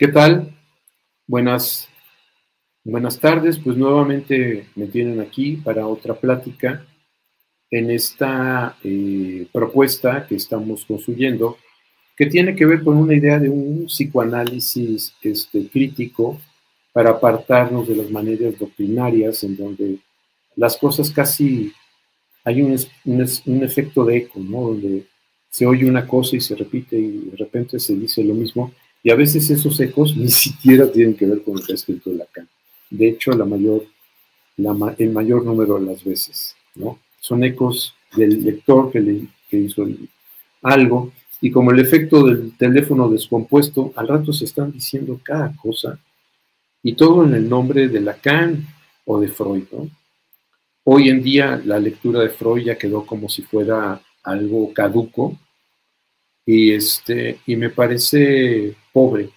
¿Qué tal? Buenas, buenas tardes. Pues nuevamente me tienen aquí para otra plática en esta propuesta que estamos construyendo, que tiene que ver con una idea de un psicoanálisis crítico para apartarnos de las maneras doctrinarias en donde las cosas casi hay un efecto de eco, ¿no? Donde se oye una cosa y se repite y de repente se dice lo mismo, y a veces esos ecos ni siquiera tienen que ver con lo que ha escrito Lacan. De hecho, el mayor número de las veces, ¿no? Son ecos del lector que hizo algo, y como el efecto del teléfono descompuesto, al rato se están diciendo cada cosa, y todo en el nombre de Lacan o de Freud, ¿no? Hoy en día la lectura de Freud ya quedó como si fuera algo caduco y me parece pobre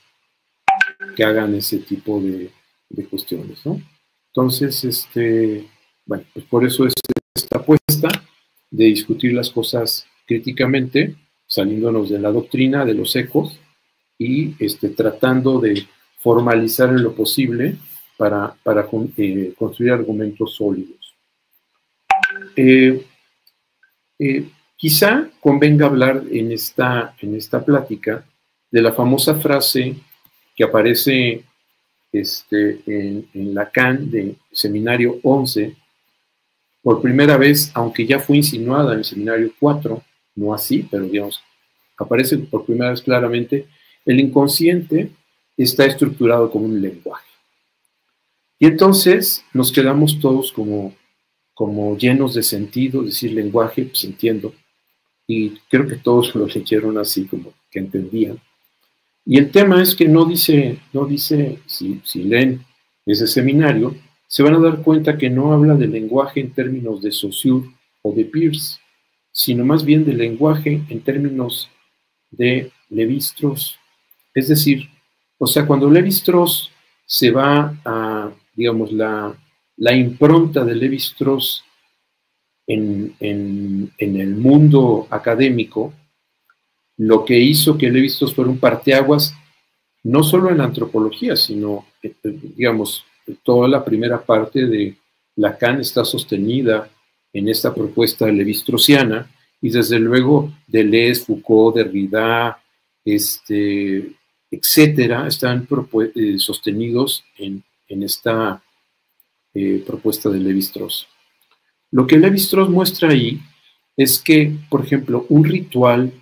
que hagan ese tipo de cuestiones, ¿no? Entonces, bueno, pues por eso es esta apuesta de discutir las cosas críticamente, saliéndonos de la doctrina, de los ecos, y tratando de formalizar en lo posible para construir argumentos sólidos. Quizá convenga hablar en esta plática de la famosa frase que aparece en Lacan de Seminario 11, por primera vez, aunque ya fue insinuada en el Seminario 4, no así, pero digamos, aparece por primera vez claramente: el inconsciente está estructurado como un lenguaje. Y entonces nos quedamos todos como llenos de sentido, decir lenguaje, pues entiendo, y creo que todos lo leyeron así, como que entendían. Y el tema es que no dice, si leen ese seminario, se van a dar cuenta que no habla de lenguaje en términos de Saussure o de Peirce, sino más bien de lenguaje en términos de Lévi-Strauss. Es decir, o sea, cuando Lévi-Strauss se va a, digamos, la impronta de Lévi-Strauss en el mundo académico, lo que hizo que Lévi-Strauss fuera un parteaguas, no solo en la antropología, sino, digamos, toda la primera parte de Lacan está sostenida en esta propuesta lévi-straussiana, y desde luego Deleuze, Foucault, Derrida, etcétera, están sostenidos en esta propuesta de Lévi-Strauss. Lo que Lévi-Strauss muestra ahí es que, por ejemplo, un ritual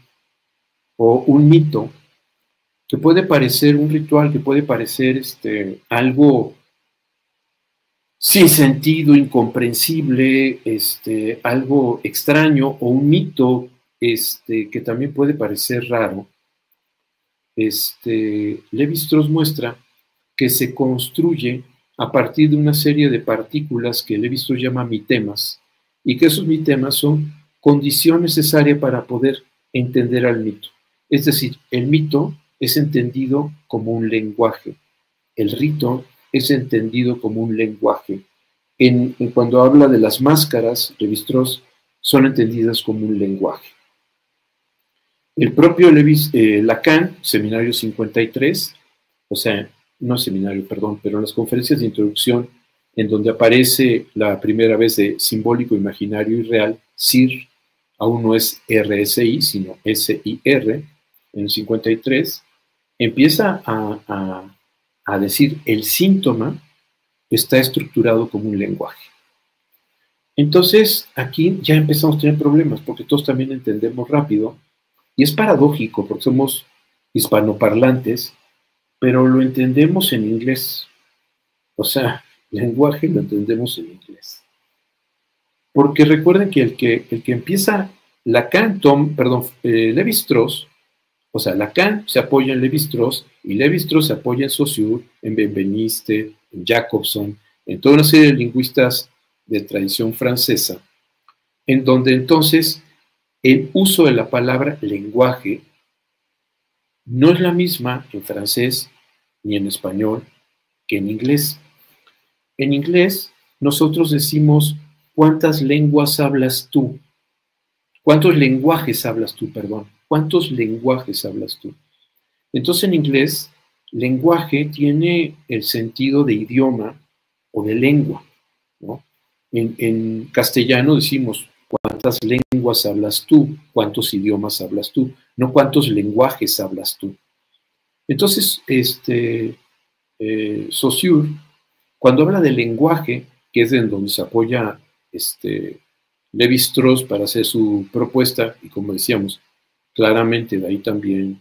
o un mito, que puede parecer un ritual, que puede parecer algo sin sentido, incomprensible, algo extraño, o un mito que también puede parecer raro, Lévi-Strauss muestra que se construye a partir de una serie de partículas que Lévi-Strauss llama mitemas, y que esos mitemas son condición necesaria para poder entender al mito. Es decir, el mito es entendido como un lenguaje, el rito es entendido como un lenguaje. Cuando habla de las máscaras, Lévi-Strauss, son entendidas como un lenguaje. El propio Lacan, Seminario 53, o sea, no seminario, perdón, pero en las conferencias de introducción, en donde aparece la primera vez de simbólico, imaginario y real, SIR, aún no es RSI, sino SIR, en el 53, empieza a decir el síntoma está estructurado como un lenguaje. Entonces, aquí ya empezamos a tener problemas, porque todos también entendemos rápido, y es paradójico, porque somos hispanoparlantes, pero lo entendemos en inglés. O sea, lenguaje lo entendemos en inglés. Porque recuerden que el que empieza Lacan, Lévi-Strauss, o sea, Lacan se apoya en Lévi-Strauss, y Lévi-Strauss se apoya en Saussure, en Benveniste, en Jacobson, en toda una serie de lingüistas de tradición francesa, en donde entonces el uso de la palabra lenguaje no es la misma en francés ni en español que en inglés. En inglés, nosotros decimos, ¿cuántas lenguas hablas tú? ¿Cuántos lenguajes hablas tú, perdón? ¿Cuántos lenguajes hablas tú? Entonces, en inglés, lenguaje tiene el sentido de idioma o de lengua, ¿no? En castellano decimos, ¿cuántas lenguas hablas tú? ¿Cuántos idiomas hablas tú? No cuántos lenguajes hablas tú. Entonces, Saussure, cuando habla de lenguaje, que es en donde se apoya Lévi-Strauss para hacer su propuesta, y como decíamos, claramente de ahí también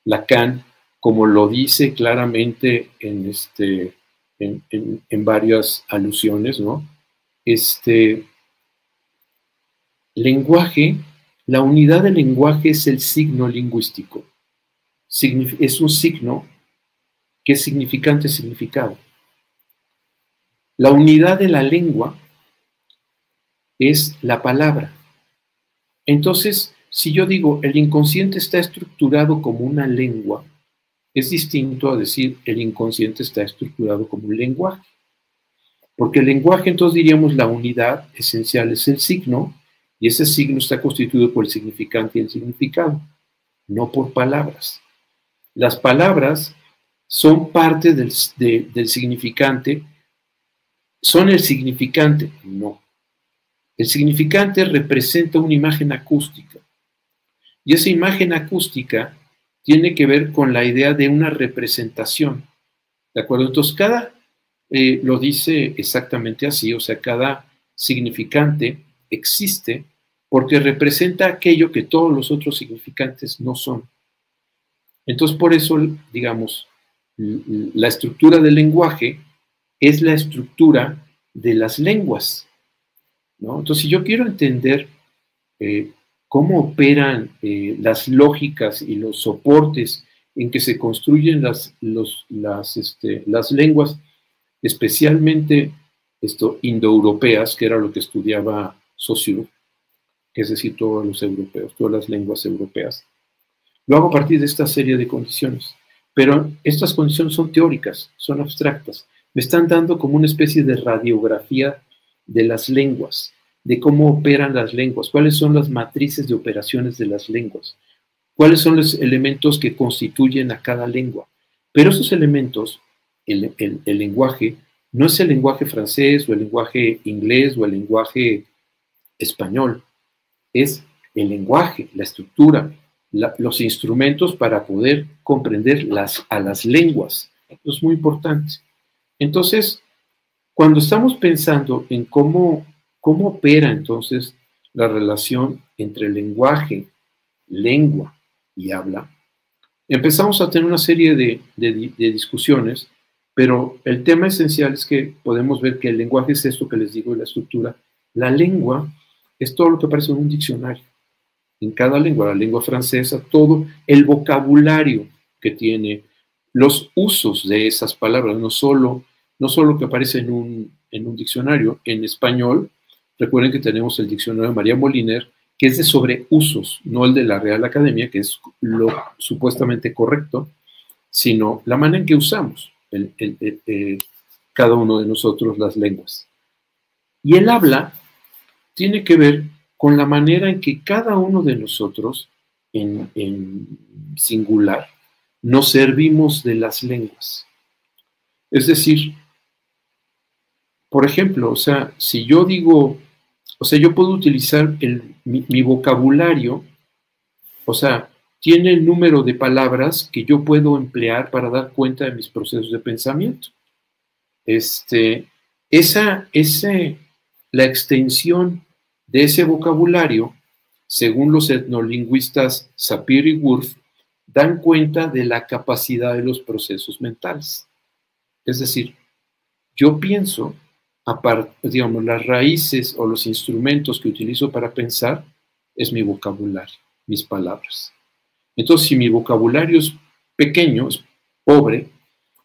Lacan, como lo dice claramente en varias alusiones, ¿no? Lenguaje, la unidad del lenguaje es el signo lingüístico. Es un signo que es significante significado. La unidad de la lengua es la palabra. Entonces, si yo digo el inconsciente está estructurado como una lengua, es distinto a decir el inconsciente está estructurado como un lenguaje. Porque el lenguaje, entonces diríamos, la unidad esencial es el signo, y ese signo está constituido por el significante y el significado, no por palabras. Las palabras son parte del significante. ¿Son el significante? No. El significante representa una imagen acústica. Y esa imagen acústica tiene que ver con la idea de una representación. ¿De acuerdo? Entonces, lo dice exactamente así, o sea, cada significante existe porque representa aquello que todos los otros significantes no son. Entonces, por eso, digamos, la estructura del lenguaje es la estructura de las lenguas, ¿no? Entonces, si yo quiero entender cómo operan las lógicas y los soportes en que se construyen las lenguas, especialmente indoeuropeas, que era lo que estudiaba Saussure, que es decir, todos los europeos, todas las lenguas europeas. Lo hago a partir de esta serie de condiciones, pero estas condiciones son teóricas, son abstractas. Me están dando como una especie de radiografía de las lenguas, de cómo operan las lenguas, cuáles son las matrices de operaciones de las lenguas, cuáles son los elementos que constituyen a cada lengua. Pero esos elementos, el lenguaje, no es el lenguaje francés o el lenguaje inglés o el lenguaje español, es el lenguaje, la estructura, los instrumentos para poder comprender a las lenguas. Eso es muy importante. Entonces, cuando estamos pensando en cómo opera entonces la relación entre lenguaje, lengua y habla, empezamos a tener una serie de discusiones, pero el tema esencial es que podemos ver que el lenguaje es esto que les digo de la estructura. La lengua es todo lo que aparece en un diccionario. En cada lengua, la lengua francesa, todo el vocabulario que tiene, los usos de esas palabras, no solo lo que aparece en un diccionario. En español, recuerden que tenemos el diccionario de María Moliner, que es de sobreusos, no el de la Real Academia, que es lo supuestamente correcto, sino la manera en que usamos cada uno de nosotros las lenguas. Y el habla tiene que ver con la manera en que cada uno de nosotros, en singular, nos servimos de las lenguas. Es decir, por ejemplo, o sea, si yo digo, o sea, yo puedo utilizar mi vocabulario, o sea, tiene el número de palabras que yo puedo emplear para dar cuenta de mis procesos de pensamiento. La extensión de ese vocabulario, según los etnolingüistas Sapir y Wurf, dan cuenta de la capacidad de los procesos mentales. Es decir, yo pienso, digamos, las raíces o los instrumentos que utilizo para pensar es mi vocabulario, mis palabras. Entonces, si mi vocabulario es pequeño, es pobre,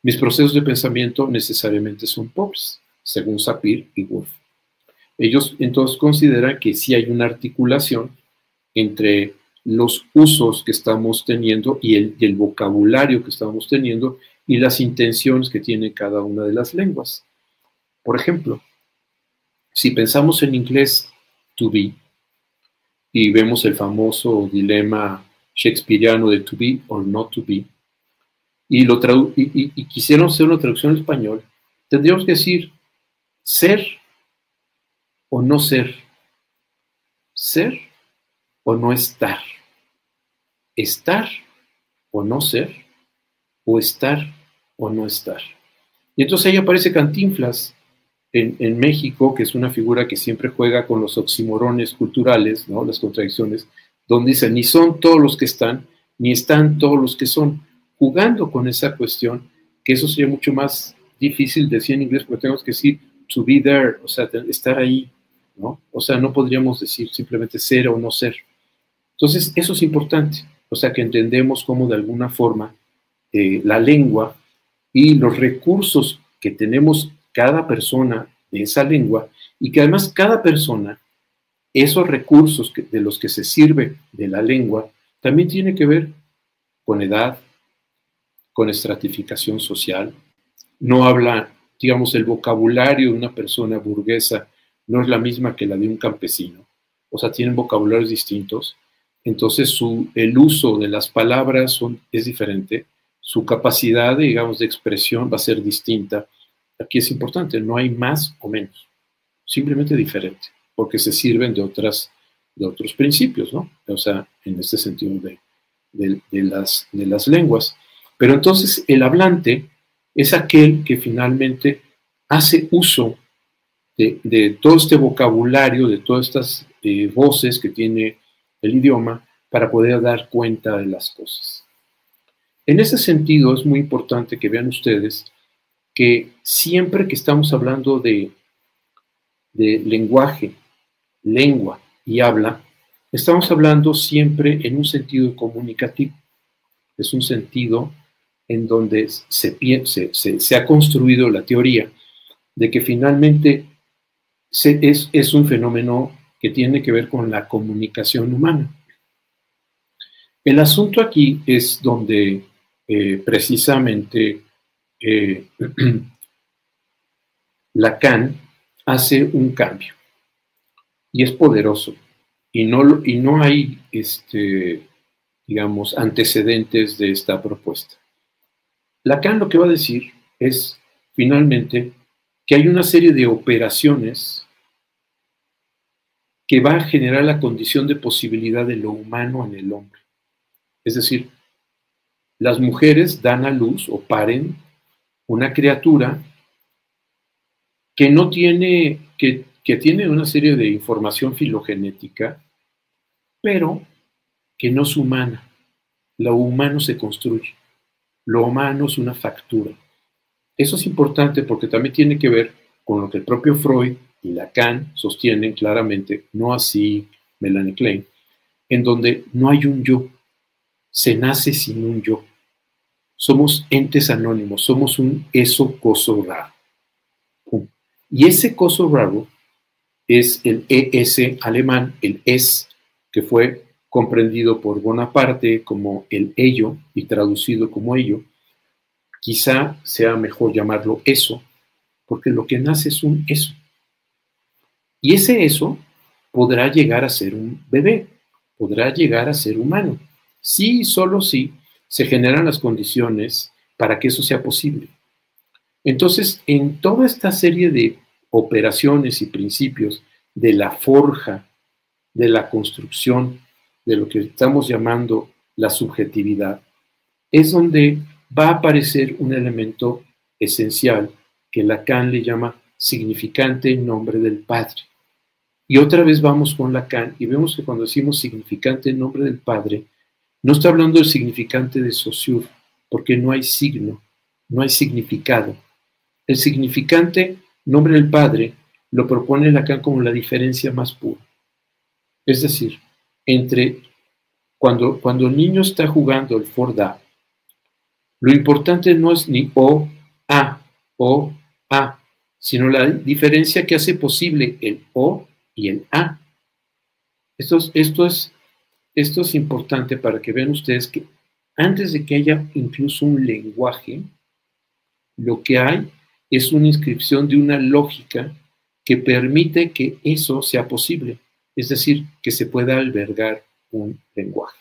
mis procesos de pensamiento necesariamente son pobres, según Sapir y Wurf. Ellos entonces consideran que sí hay una articulación entre los usos que estamos teniendo y el vocabulario que estamos teniendo y las intenciones que tiene cada una de las lenguas. Por ejemplo, si pensamos en inglés to be y vemos el famoso dilema shakespeariano de to be or not to be, y quisieron hacer una traducción en español, tendríamos que decir ser o no ser, ser o no estar, estar o no ser, o estar o no estar. Y entonces ahí aparece Cantinflas en México, que es una figura que siempre juega con los oxímorones culturales, ¿no? Las contradicciones, donde dice, ni son todos los que están, ni están todos los que son, jugando con esa cuestión, que eso sería mucho más difícil decir en inglés, porque tenemos que decir to be there, o sea, estar ahí, ¿no? O sea, no podríamos decir simplemente ser o no ser. Entonces, eso es importante, o sea, que entendemos cómo de alguna forma la lengua y los recursos que tenemos cada persona de esa lengua, y que además cada persona, esos recursos de los que se sirve de la lengua, también tiene que ver con edad, con estratificación social. No habla, digamos, el vocabulario de una persona burguesa no es la misma que la de un campesino, o sea, tienen vocabularios distintos, entonces el uso de las palabras es diferente, su capacidad, digamos, de expresión va a ser distinta. Aquí es importante, no hay más o menos, simplemente diferente, porque se sirven de otros principios, ¿no? O sea, en este sentido de las lenguas. Pero entonces el hablante es aquel que finalmente hace uso de todo este vocabulario, de todas estas voces que tiene el idioma para poder dar cuenta de las cosas. En ese sentido es muy importante que vean ustedes que siempre que estamos hablando de lenguaje, lengua y habla, estamos hablando siempre en un sentido comunicativo. Es un sentido en donde se ha construido la teoría de que finalmente es un fenómeno que tiene que ver con la comunicación humana. El asunto aquí es donde precisamente Lacan hace un cambio y es poderoso y no hay digamos, antecedentes de esta propuesta. Lacan lo que va a decir es finalmente que hay una serie de operaciones que va a generar la condición de posibilidad de lo humano en el hombre. Es decir, las mujeres dan a luz o paren una criatura que no tiene, que tiene una serie de información filogenética, pero que no es humana. Lo humano se construye. Lo humano es una factura. Eso es importante porque también tiene que ver con lo que el propio Freud y Lacan sostienen claramente, no así Melanie Klein, en donde no hay un yo, se nace sin un yo. Somos entes anónimos, somos un eso coso raro. Y ese coso raro es el ES alemán, el es, que fue comprendido por Bonaparte como el ello y traducido como ello. Quizá sea mejor llamarlo eso, porque lo que nace es un eso. Y ese eso podrá llegar a ser un bebé, podrá llegar a ser humano. Sí, solo sí, se generan las condiciones para que eso sea posible. Entonces, en toda esta serie de operaciones y principios de la forja, de la construcción, de lo que estamos llamando la subjetividad, es donde va a aparecer un elemento esencial que Lacan le llama significante en nombre del Padre. Y otra vez vamos con Lacan y vemos que cuando decimos significante en nombre del Padre, no está hablando del significante de Saussure, porque no hay signo, no hay significado. El significante nombre del Padre lo propone Lacan como la diferencia más pura. Es decir, entre cuando el niño está jugando el Forda, lo importante no es ni o, a, sino la diferencia que hace posible el o y el a. Esto es importante para que vean ustedes que antes de que haya incluso un lenguaje, lo que hay es una inscripción de una lógica que permite que eso sea posible, es decir, que se pueda albergar un lenguaje.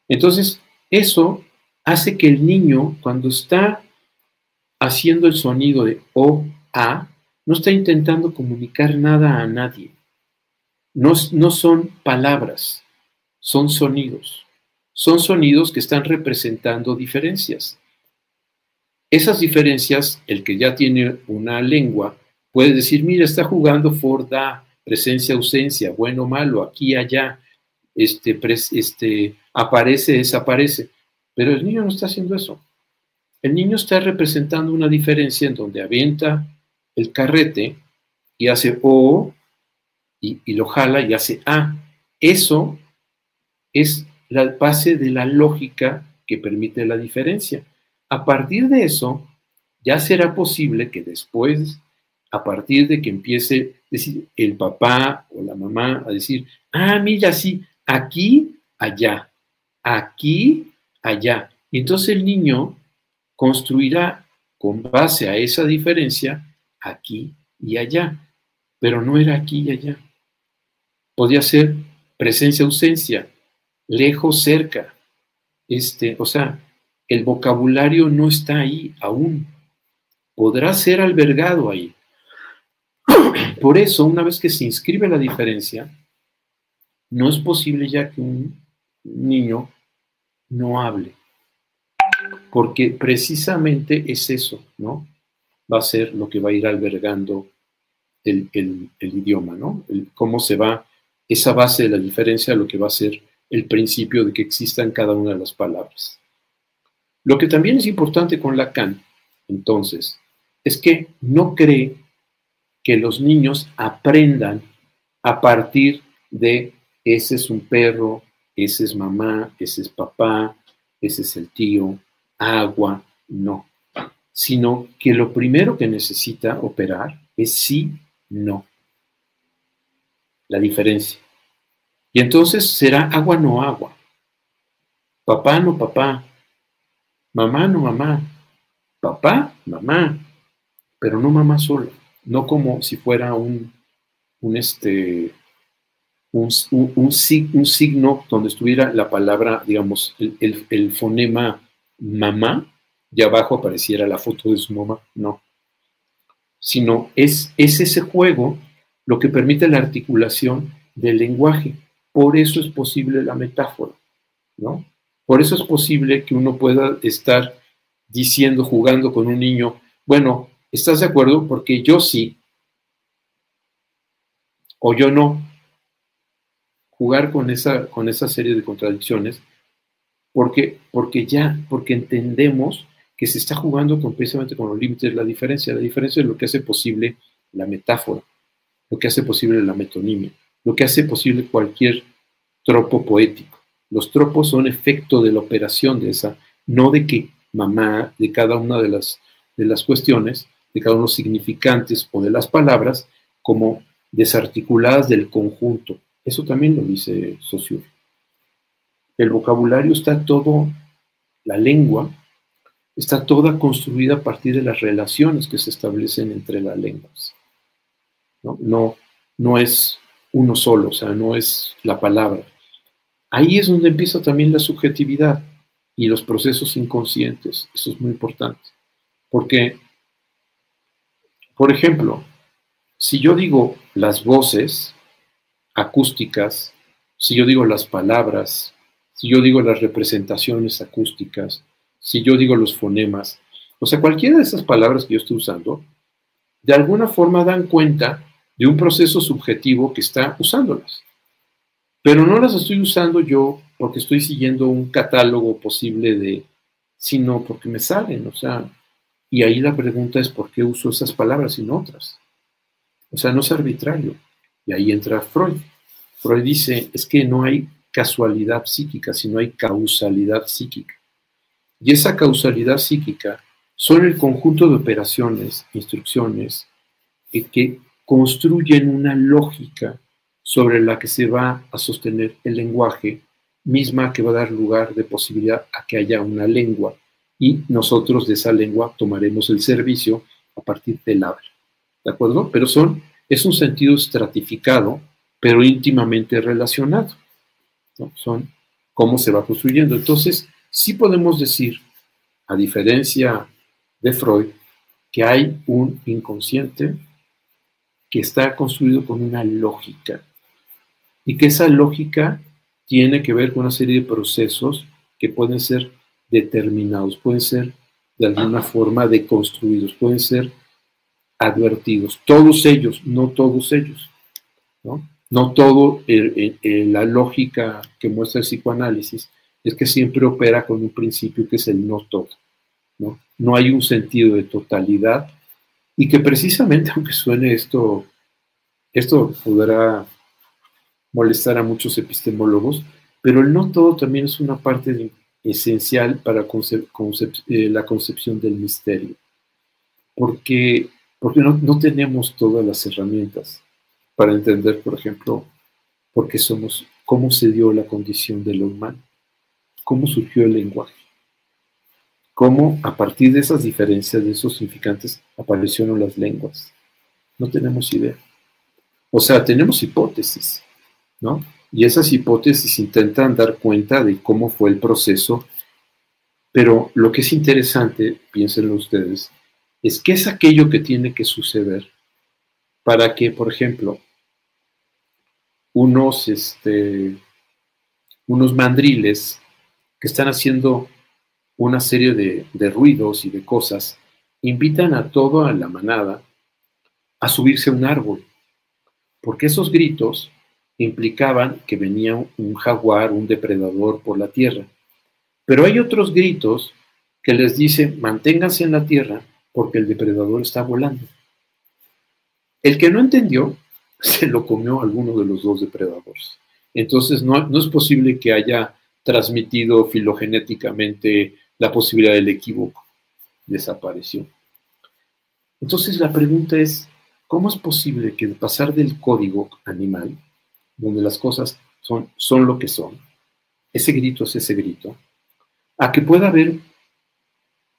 Entonces, eso hace que el niño, cuando está haciendo el sonido de O, A, no está intentando comunicar nada a nadie. No son palabras, son sonidos. Son sonidos que están representando diferencias. Esas diferencias, el que ya tiene una lengua, puede decir, mira, está jugando for, da, presencia, ausencia, bueno, malo, aquí, allá, aparece, desaparece. Pero el niño no está haciendo eso. El niño está representando una diferencia en donde avienta el carrete y hace O y lo jala y hace A. Eso es la base de la lógica que permite la diferencia. A partir de eso, ya será posible que después, a partir de que empiece decir, el papá o la mamá a decir, ah, mira, sí, aquí, allá, aquí, allá. Y entonces el niño construirá con base a esa diferencia aquí y allá, pero no era aquí y allá. Podía ser presencia-ausencia, lejos, cerca. O sea, el vocabulario no está ahí aún. Podrá ser albergado ahí. Por eso, una vez que se inscribe la diferencia, no es posible ya que un niño no hable. Porque precisamente es eso, ¿no? Va a ser lo que va a ir albergando el idioma, ¿no? Cómo se va, esa base de la diferencia, lo que va a ser el principio de que existan cada una de las palabras. Lo que también es importante con Lacan, entonces, es que no cree que los niños aprendan a partir de ese es un perro, ese es mamá, ese es papá, ese es el tío, agua, no. Sino que lo primero que necesita operar es sí, no. La diferencia. Y entonces será agua, no agua. Papá, no papá. Mamá, no mamá. Papá, mamá. Pero no mamá sola. No como si fuera un signo donde estuviera la palabra, digamos, el fonema mamá, y abajo apareciera la foto de su mamá. No. Sino es ese juego lo que permite la articulación del lenguaje. Por eso es posible la metáfora, ¿no? Por eso es posible que uno pueda estar diciendo, jugando con un niño, bueno, ¿estás de acuerdo? Porque yo sí, o yo no. Jugar con esa serie de contradicciones, porque entendemos que se está jugando precisamente con los límites de la diferencia. La diferencia es lo que hace posible la metáfora, lo que hace posible la metonimia, lo que hace posible cualquier tropo poético. Los tropos son efecto de la operación de esa, no de que mamá, de cada una de las cuestiones, de cada uno de los significantes o de las palabras, como desarticuladas del conjunto. Eso también lo dice Saussure. El vocabulario está todo, la lengua, está toda construida a partir de las relaciones que se establecen entre las lenguas. No es uno solo, o sea, no es la palabra. Ahí es donde empieza también la subjetividad y los procesos inconscientes. Eso es muy importante. Porque, por ejemplo, si yo digo las voces acústicas, si yo digo las palabras, si yo digo las representaciones acústicas, si yo digo los fonemas, o sea, cualquiera de esas palabras que yo estoy usando, de alguna forma dan cuenta de un proceso subjetivo que está usándolas. Pero no las estoy usando yo porque estoy siguiendo un catálogo posible sino porque me salen, o sea, y ahí la pregunta es ¿por qué uso esas palabras y no otras? O sea, no es arbitrario. Y ahí entra Freud. Freud dice, es que no hay casualidad psíquica, sino hay causalidad psíquica. Y esa causalidad psíquica son el conjunto de operaciones, instrucciones, que construyen una lógica sobre la que se va a sostener el lenguaje, misma que va a dar lugar de posibilidad a que haya una lengua, y nosotros de esa lengua tomaremos el servicio a partir del habla. ¿De acuerdo? Pero es un sentido estratificado, pero íntimamente relacionado, ¿no? Son cómo se va construyendo. Entonces, sí podemos decir, a diferencia de Freud, que hay un inconsciente que está construido con una lógica y que esa lógica tiene que ver con una serie de procesos que pueden ser determinados, pueden ser de alguna forma deconstruidos, pueden ser advertidos. Todos ellos, no todos ellos, ¿no? No todo la lógica que muestra el psicoanálisis es que siempre opera con un principio que es el no todo, ¿no? No hay un sentido de totalidad y que precisamente, aunque suene esto podrá molestar a muchos epistemólogos, pero el no todo también es una parte esencial para la concepción del misterio, porque no tenemos todas las herramientas para entender, por ejemplo, por qué somos, cómo se dio la condición de lo humano, cómo surgió el lenguaje, cómo a partir de esas diferencias, de esos significantes, aparecieron las lenguas. No tenemos idea. O sea, tenemos hipótesis, ¿no? Y esas hipótesis intentan dar cuenta de cómo fue el proceso, pero lo que es interesante, piénsenlo ustedes, es qué es aquello que tiene que suceder para que, por ejemplo, unos mandriles que están haciendo una serie de ruidos y de cosas, invitan a toda la manada a subirse a un árbol, porque esos gritos implicaban que venía un jaguar, un depredador por la tierra. Pero hay otros gritos que les dicen, manténganse en la tierra porque el depredador está volando. El que no entendió, se lo comió alguno de los dos depredadores. Entonces no es posible que haya transmitido filogenéticamente la posibilidad del equívoco. Desapareció. Entonces la pregunta es, ¿cómo es posible que de pasar del código animal, donde las cosas son lo que son, ese grito es ese grito, a que pueda haber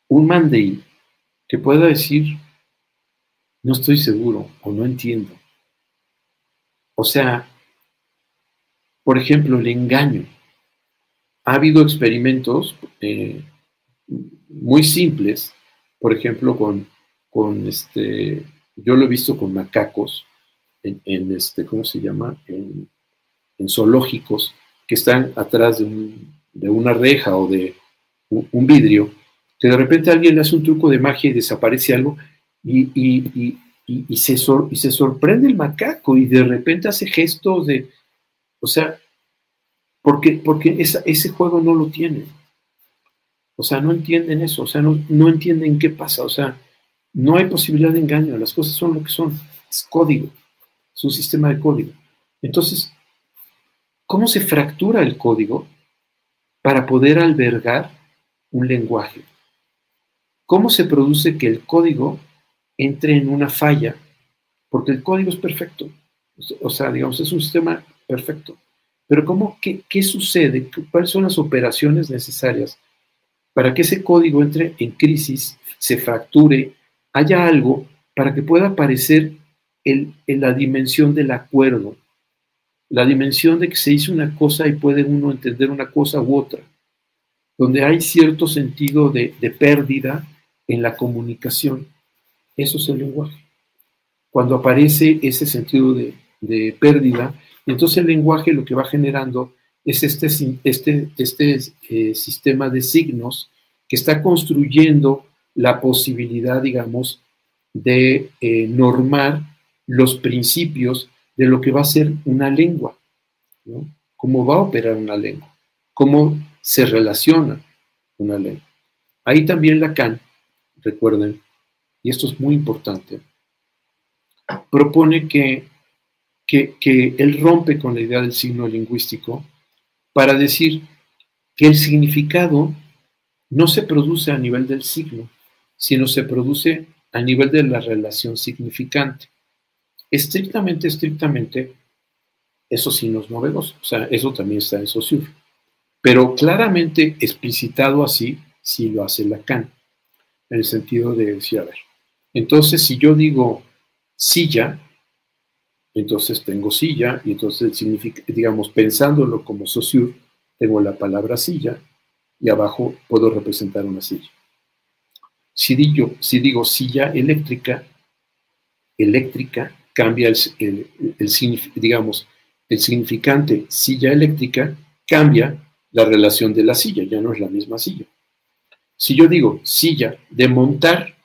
un mandeí que pueda decir, no estoy seguro o no entiendo? O sea, por ejemplo, el engaño. Ha habido experimentos muy simples, por ejemplo, yo lo he visto con macacos, ¿cómo se llama? En zoológicos, que están atrás de una reja o de un vidrio, que de repente alguien le hace un truco de magia y desaparece algo, y se sorprende el macaco, y de repente hace gestos de, o sea, porque ese juego no lo tienen. O sea, no entienden eso, o sea, no entienden qué pasa, o sea, no hay posibilidad de engaño, las cosas son lo que son, es código, es un sistema de código. Entonces, ¿cómo se fractura el código para poder albergar un lenguaje? ¿Cómo se produce que el código entre en una falla? Porque el código es perfecto, o sea, digamos, es un sistema perfecto. Pero ¿qué sucede? ¿Cuáles son las operaciones necesarias para que ese código entre en crisis, se fracture, haya algo para que pueda aparecer en la dimensión del acuerdo, la dimensión de que se hizo una cosa y puede uno entender una cosa u otra, donde hay cierto sentido de pérdida en la comunicación? Eso es el lenguaje. Cuando aparece ese sentido de pérdida, entonces el lenguaje lo que va generando es este sistema de signos que está construyendo la posibilidad, digamos, de normar los principios de lo que va a ser una lengua, ¿no? Cómo va a operar una lengua, cómo se relaciona una lengua. Ahí también Lacan, recuerden, y esto es muy importante, propone que él rompe con la idea del signo lingüístico para decir que el significado no se produce a nivel del signo, sino se produce a nivel de la relación significante. Estrictamente, eso sí no es novedoso, o sea, eso también está en Saussure, pero claramente explicitado así, sí lo hace Lacan, en el sentido de decir, a ver, entonces si yo digo silla, entonces tengo silla, y entonces significa, digamos, pensándolo como Saussure, tengo la palabra silla, y abajo puedo representar una silla. Si digo silla eléctrica, cambia digamos, el significante silla eléctrica cambia la relación de la silla, ya no es la misma silla. Si yo digo silla de montar,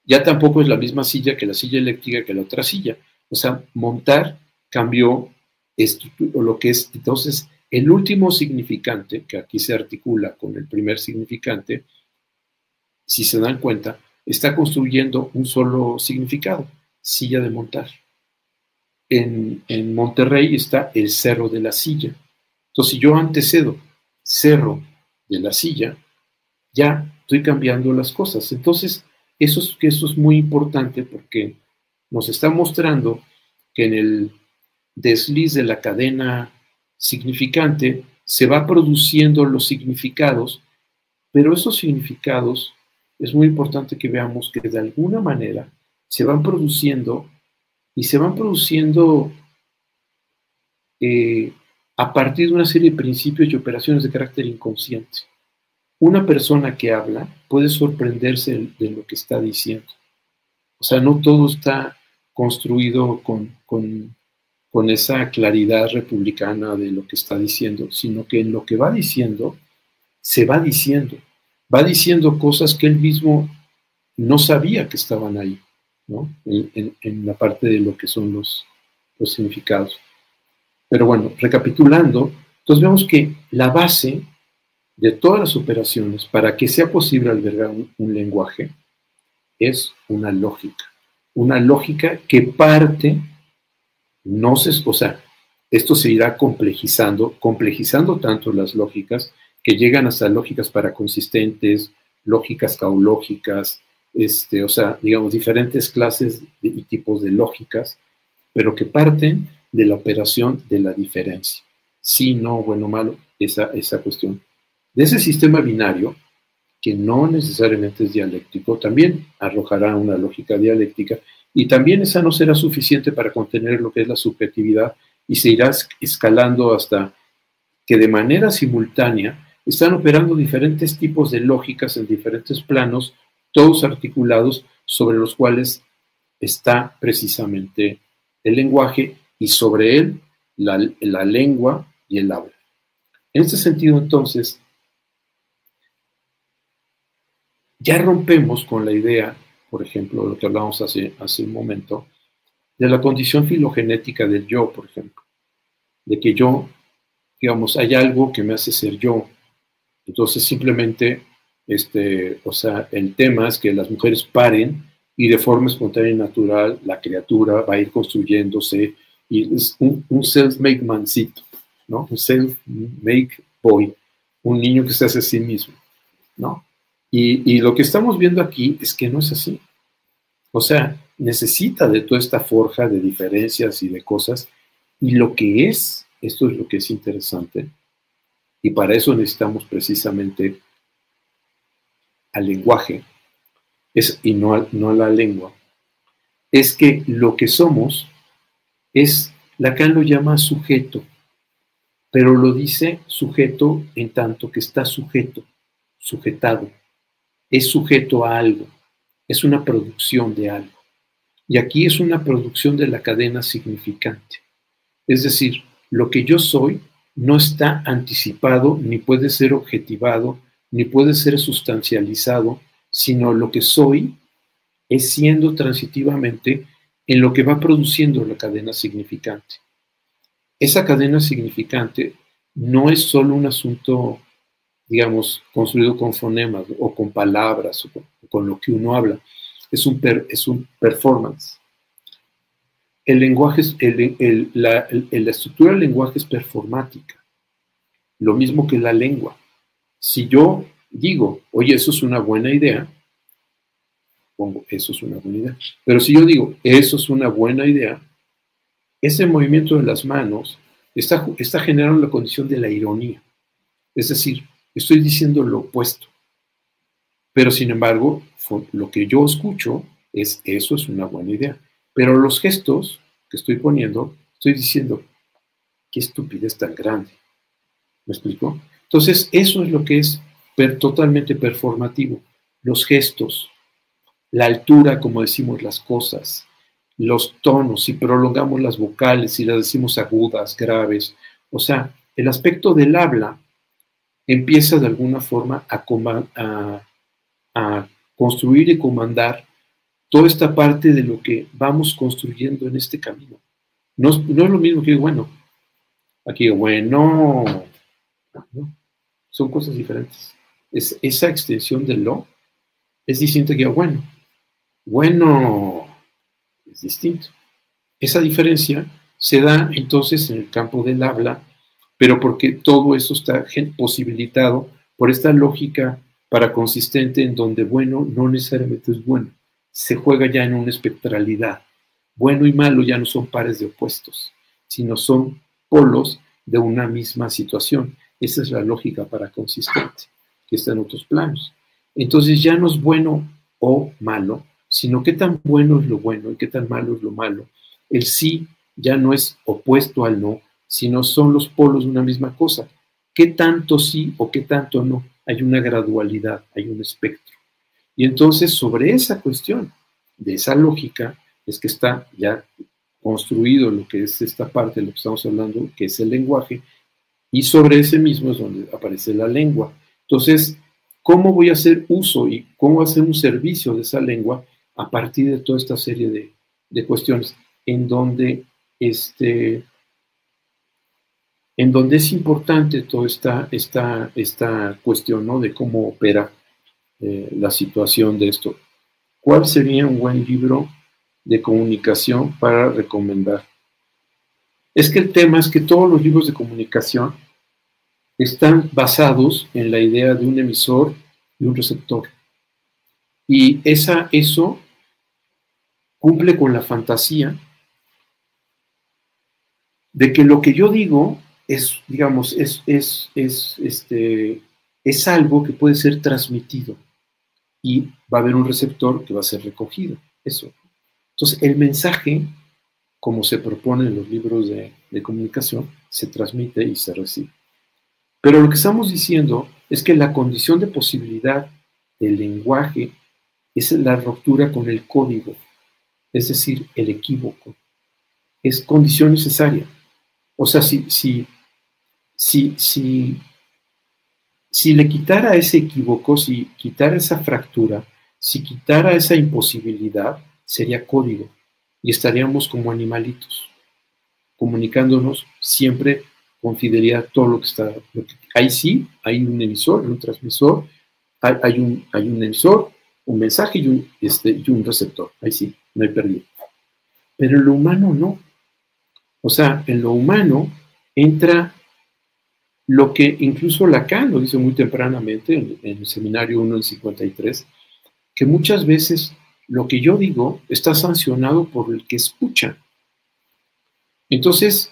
ya tampoco es la misma silla que la silla eléctrica que la otra silla. O sea, montar cambió lo que es. Entonces, el último significante, que aquí se articula con el primer significante, si se dan cuenta, está construyendo un solo significado, silla de montar. En Monterrey está el Cerro de la Silla. Entonces, si yo antecedo Cerro de la Silla, ya estoy cambiando las cosas. Entonces, eso es muy importante porque nos está mostrando que en el desliz de la cadena significante se va produciendo los significados, pero esos significados es muy importante que veamos que de alguna manera se van produciendo y se van produciendo a partir de una serie de principios y operaciones de carácter inconsciente. Una persona que habla puede sorprenderse de lo que está diciendo. O sea, no todo está construido con esa claridad republicana de lo que está diciendo, sino que en lo que va diciendo, se va diciendo. Va diciendo cosas que él mismo no sabía que estaban ahí, ¿no? En la parte de lo que son los significados. Pero bueno, recapitulando, entonces vemos que la base de todas las operaciones para que sea posible albergar un lenguaje es una lógica que parte, o sea, esto se irá complejizando tanto las lógicas que llegan hasta lógicas paraconsistentes, lógicas caulógicas, o sea, digamos, diferentes clases y tipos de lógicas, pero que parten de la operación de la diferencia. Sí, no, bueno, malo, esa cuestión. De ese sistema binario, que no necesariamente es dialéctico, también arrojará una lógica dialéctica, y también esa no será suficiente para contener lo que es la subjetividad, y se irá escalando hasta que de manera simultánea están operando diferentes tipos de lógicas en diferentes planos, todos articulados sobre los cuales está precisamente el lenguaje y sobre él la lengua y el habla. En este sentido, entonces, ya rompemos con la idea, por ejemplo, de lo que hablábamos hace un momento, de la condición filogenética del yo, por ejemplo, de que yo, digamos, hay algo que me hace ser yo. Entonces, simplemente, o sea, el tema es que las mujeres paren y de forma espontánea y natural la criatura va a ir construyéndose y es un self-made mancito, ¿no? Un self-made boy, un niño que se hace a sí mismo, ¿no? Y lo que estamos viendo aquí es que no es así. O sea, necesita de toda esta forja de diferencias y de cosas, y lo que es, esto es lo que es interesante, y para eso necesitamos precisamente al lenguaje, y no a la lengua, es que lo que somos es, Lacan lo llama sujeto, pero lo dice sujeto en tanto que está sujetado, es sujeto a algo, es una producción de algo. Y aquí es una producción de la cadena significante. Es decir, lo que yo soy no está anticipado, ni puede ser objetivado, ni puede ser sustancializado, sino lo que soy es siendo transitivamente en lo que va produciendo la cadena significante. Esa cadena significante no es solo un asunto, digamos, construido con fonemas o con palabras o con lo que uno habla, es un performance. El lenguaje, la estructura del lenguaje es performática, lo mismo que la lengua. Si yo digo, oye, eso es una buena idea, pongo, eso es una buena idea. Pero si yo digo, eso es una buena idea, ese movimiento de las manos está generando la condición de la ironía. Es decir, estoy diciendo lo opuesto. Pero sin embargo, lo que yo escucho es, eso es una buena idea. Pero los gestos que estoy poniendo, estoy diciendo, qué estupidez tan grande. ¿Me explico? Entonces, eso es lo que es totalmente performativo. Los gestos, la altura, como decimos las cosas, los tonos, si prolongamos las vocales, si las decimos agudas, graves. O sea, el aspecto del habla empieza de alguna forma a construir y comandar toda esta parte de lo que vamos construyendo en este camino. No es lo mismo que bueno, aquí bueno, ¿no? Son cosas diferentes. Esa extensión del lo es distinta que bueno. Bueno, es distinto. Esa diferencia se da entonces en el campo del habla, pero porque todo eso está posibilitado por esta lógica paraconsistente en donde bueno no necesariamente es bueno. Se juega ya en una espectralidad. Bueno y malo ya no son pares de opuestos, sino son polos de una misma situación. Esa es la lógica paraconsistente, que está en otros planos. Entonces ya no es bueno o malo, sino qué tan bueno es lo bueno y qué tan malo es lo malo. El sí ya no es opuesto al no, sino son los polos de una misma cosa. ¿Qué tanto sí o qué tanto no? Hay una gradualidad, hay un espectro. Y entonces sobre esa cuestión, de esa lógica, es que está ya construido lo que es esta parte de lo que estamos hablando, que es el lenguaje, y sobre ese mismo es donde aparece la lengua. Entonces, ¿cómo voy a hacer uso y cómo hacer un servicio de esa lengua a partir de toda esta serie de cuestiones en donde es importante toda esta cuestión, ¿no? De cómo opera la situación de esto? ¿Cuál sería un buen libro de comunicación para recomendar? Es que el tema es que todos los libros de comunicación están basados en la idea de un emisor y un receptor. Y eso cumple con la fantasía de que lo que yo digo es, digamos, es algo que puede ser transmitido y va a haber un receptor que va a ser recogido. Eso. Entonces, el mensaje, como se propone en los libros de comunicación, se transmite y se recibe. Pero lo que estamos diciendo es que la condición de posibilidad del lenguaje es la ruptura con el código, es decir, el equívoco. Es condición necesaria. O sea, si le quitara ese equívoco, si quitara esa fractura, si quitara esa imposibilidad, sería código y estaríamos como animalitos, comunicándonos siempre con fidelidad todo lo que está. Ahí sí, hay un emisor, un transmisor, hay un emisor, un mensaje y un receptor. Ahí sí, no hay pérdida. Pero en lo humano no. O sea, en lo humano entra lo que incluso Lacan lo dice muy tempranamente en el seminario 1 en 53, que muchas veces lo que yo digo está sancionado por el que escucha. Entonces,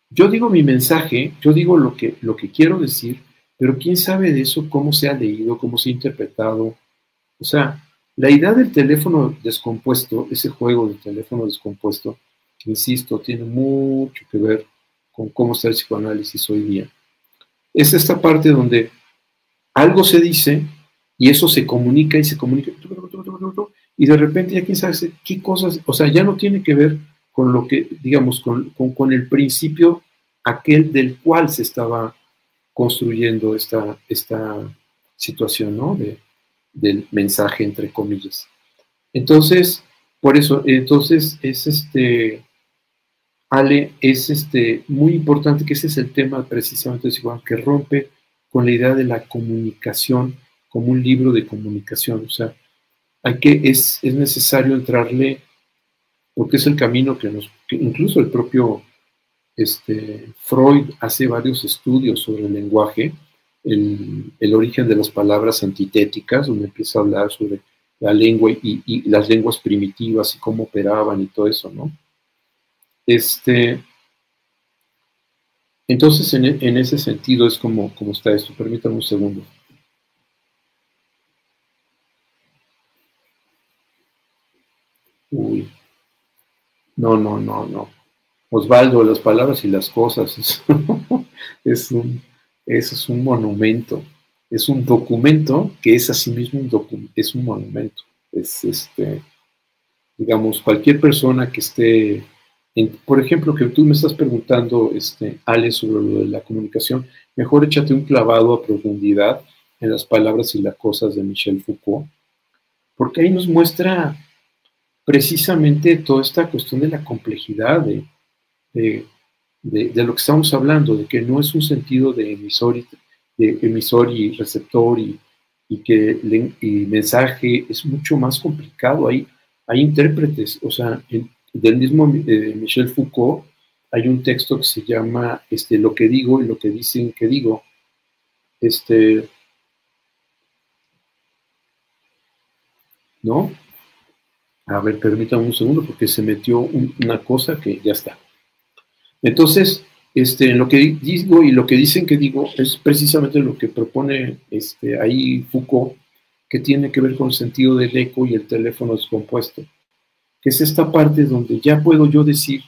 yo digo mi mensaje, yo digo lo que quiero decir, pero quién sabe de eso, cómo se ha leído, cómo se ha interpretado. O sea, la idea del teléfono descompuesto, ese juego del teléfono descompuesto, que insisto, tiene mucho que ver con cómo está el psicoanálisis hoy día. Es esta parte donde algo se dice y eso se comunica y se comunica y de repente ya quién sabe qué cosas, o sea, ya no tiene que ver con lo que, digamos, con el principio aquel del cual se estaba construyendo esta situación, ¿no? Del mensaje, entre comillas. Entonces, por eso, entonces Ale, es muy importante que ese es el tema precisamente que rompe con la idea de la comunicación como un libro de comunicación. O sea, es necesario entrarle, porque es el camino que incluso el propio Freud hace varios estudios sobre el lenguaje, el origen de las palabras antitéticas, donde empieza a hablar sobre la lengua y las lenguas primitivas y cómo operaban y todo eso, ¿no? Entonces, en ese sentido es como está esto. Permítame un segundo. Uy. No. Osvaldo, las palabras y las cosas. Eso es un monumento. Es un documento que es asimismo es un monumento. Digamos, cualquier persona que esté, por ejemplo, que tú me estás preguntando, Ale, sobre lo de la comunicación, mejor échate un clavado a profundidad en las palabras y las cosas de Michel Foucault, porque ahí nos muestra precisamente toda esta cuestión de la complejidad de lo que estamos hablando, de que no es un sentido de emisor y receptor y que mensaje es mucho más complicado. Hay intérpretes, o sea, del mismo Michel Foucault hay un texto que se llama Lo que digo y lo que dicen que digo. ¿No? A ver, permítame un segundo porque se metió una cosa que ya está. Entonces, lo que digo y lo que dicen que digo es precisamente lo que propone ahí Foucault, que tiene que ver con el sentido del eco y el teléfono descompuesto, que es esta parte donde ya puedo yo decir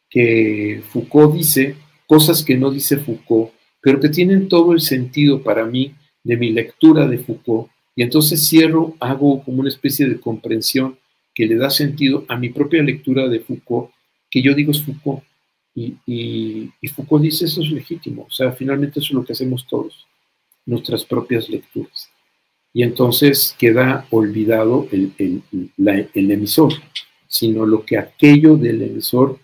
que Foucault dice cosas que no dice Foucault, pero que tienen todo el sentido para mí de mi lectura de Foucault, y entonces cierro, hago como una especie de comprensión que le da sentido a mi propia lectura de Foucault, que yo digo es Foucault. Y Foucault dice eso es legítimo, o sea, finalmente eso es lo que hacemos todos, nuestras propias lecturas. Y entonces queda olvidado el emisor, sino lo que aquello del emisor